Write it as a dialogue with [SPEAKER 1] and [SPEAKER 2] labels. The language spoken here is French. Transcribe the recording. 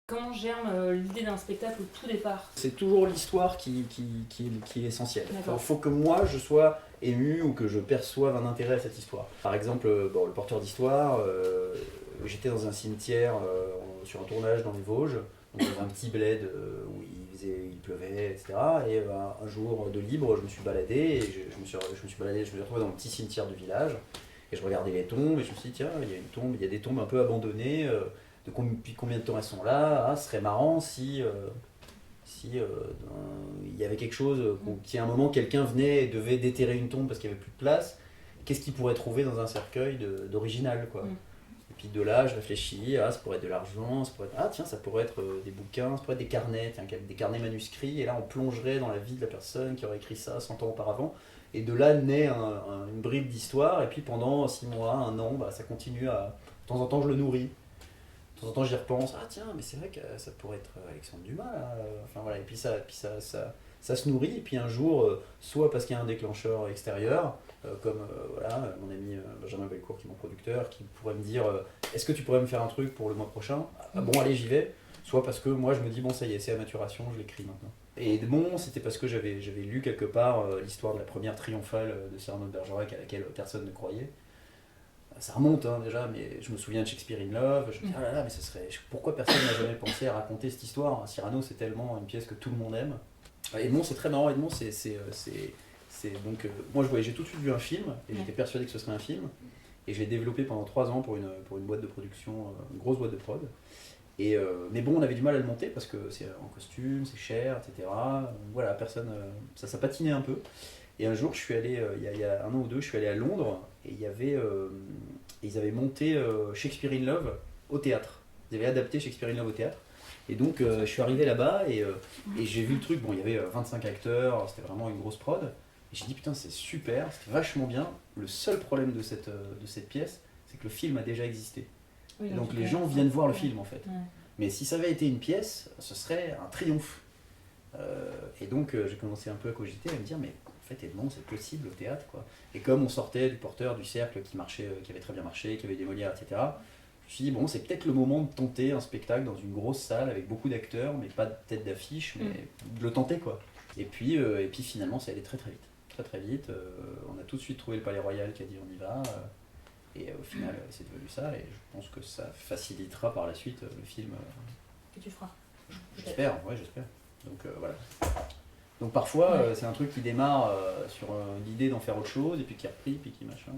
[SPEAKER 1] Comment germe l'idée d'un spectacle au tout départ?
[SPEAKER 2] C'est toujours l'histoire qui est essentielle.
[SPEAKER 1] D'accord.
[SPEAKER 2] Il faut que moi je sois ému ou que je perçoive un intérêt à cette histoire. Par exemple, le porteur d'histoire, j'étais dans un cimetière sur un tournage dans les Vosges, donc dans un petit bled où il pleuvait, etc. Et un jour de libre, je me suis baladé et je me suis retrouvé dans le petit cimetière du village. Et je regardais les tombes et je me suis dit, tiens, il y a des tombes un peu abandonnées. Depuis combien de temps elles sont là? Ah, ce serait marrant si il y avait quelque chose, qui à un moment quelqu'un venait et devait déterrer une tombe parce qu'il n'y avait plus de place. Qu'est-ce qu'il pourrait trouver dans un cercueil d'original, quoi. Et puis de là, je réfléchis, ah, ça pourrait être de l'argent, ah tiens, ça pourrait être des bouquins, ça pourrait être des carnets, tiens, des carnets manuscrits, et là on plongerait dans la vie de la personne qui aurait écrit ça 100 ans auparavant. Et de là naît une bribe d'histoire, et puis pendant 6 mois, 1 an, bah, ça continue à... De temps en temps, je le nourris. De temps en temps, j'y repense, ah tiens, mais c'est vrai que ça pourrait être Alexandre Dumas, là. Enfin voilà, et puis ça se nourrit, et puis un jour, soit parce qu'il y a un déclencheur extérieur, comme voilà, mon ami Benjamin Belcourt, qui est mon producteur, qui pourrait me dire est-ce que tu pourrais me faire un truc pour le mois prochain? Ah bon, allez, j'y vais. Soit parce que moi, je me dis bon, ça y est, c'est à maturation, je l'écris maintenant. Et bon, c'était parce que j'avais lu quelque part l'histoire de la première triomphale de Cyrano de Bergerac à laquelle personne ne croyait. Ça remonte hein, déjà, mais je me souviens de Shakespeare in Love. Je me dis, ah là là, mais ce serait. Pourquoi personne n'a jamais pensé à raconter cette histoire? Cyrano, c'est tellement une pièce que tout le monde aime. Edmond, c'est très marrant. Edmond, donc, moi, j'ai tout de suite vu un film, et j'étais persuadé que ce serait un film. Et je l'ai développé pendant 3 ans pour une boîte de production, une grosse boîte de prod. Mais bon, on avait du mal à le monter parce que c'est en costume, c'est cher, etc. Voilà, personne. Ça patinait un peu. Et un jour, je suis allé, il y a 1 an ou 2, je suis allé à Londres et ils avaient monté Shakespeare in Love au théâtre. Ils avaient adapté Shakespeare in Love au théâtre. Et donc, je suis arrivé là-bas et j'ai vu le truc. Bon, il y avait 25 acteurs, c'était vraiment une grosse prod. Et j'ai dit, putain, c'est super, c'était vachement bien. Le seul problème de cette pièce, c'est que le film a déjà existé.
[SPEAKER 1] Oui,
[SPEAKER 2] et donc, les gens viennent voir le film, en fait.
[SPEAKER 1] Ouais.
[SPEAKER 2] Mais si ça avait été une pièce, ce serait un triomphe. Et donc, j'ai commencé un peu à cogiter, à me dire, mais en fait, Edmond, c'est possible au théâtre, quoi. Et comme on sortait du porteur, du cercle qui marchait, qui avait très bien marché, qui avait des Molières, etc., je me suis dit, bon, c'est peut-être le moment de tenter un spectacle dans une grosse salle avec beaucoup d'acteurs, mais pas de tête d'affiche, mais de le tenter, quoi. Et puis finalement, ça allait très très vite. Très très vite. On a tout de suite trouvé le Palais Royal qui a dit on y va. Et au final, c'est devenu ça. Et je pense que ça facilitera par la suite le film.
[SPEAKER 1] Que tu feras.
[SPEAKER 2] J'espère, ouais, j'espère. Donc voilà. Donc parfois, c'est un truc qui démarre sur l'idée d'en faire autre chose, et puis qui est repris, puis qui machin.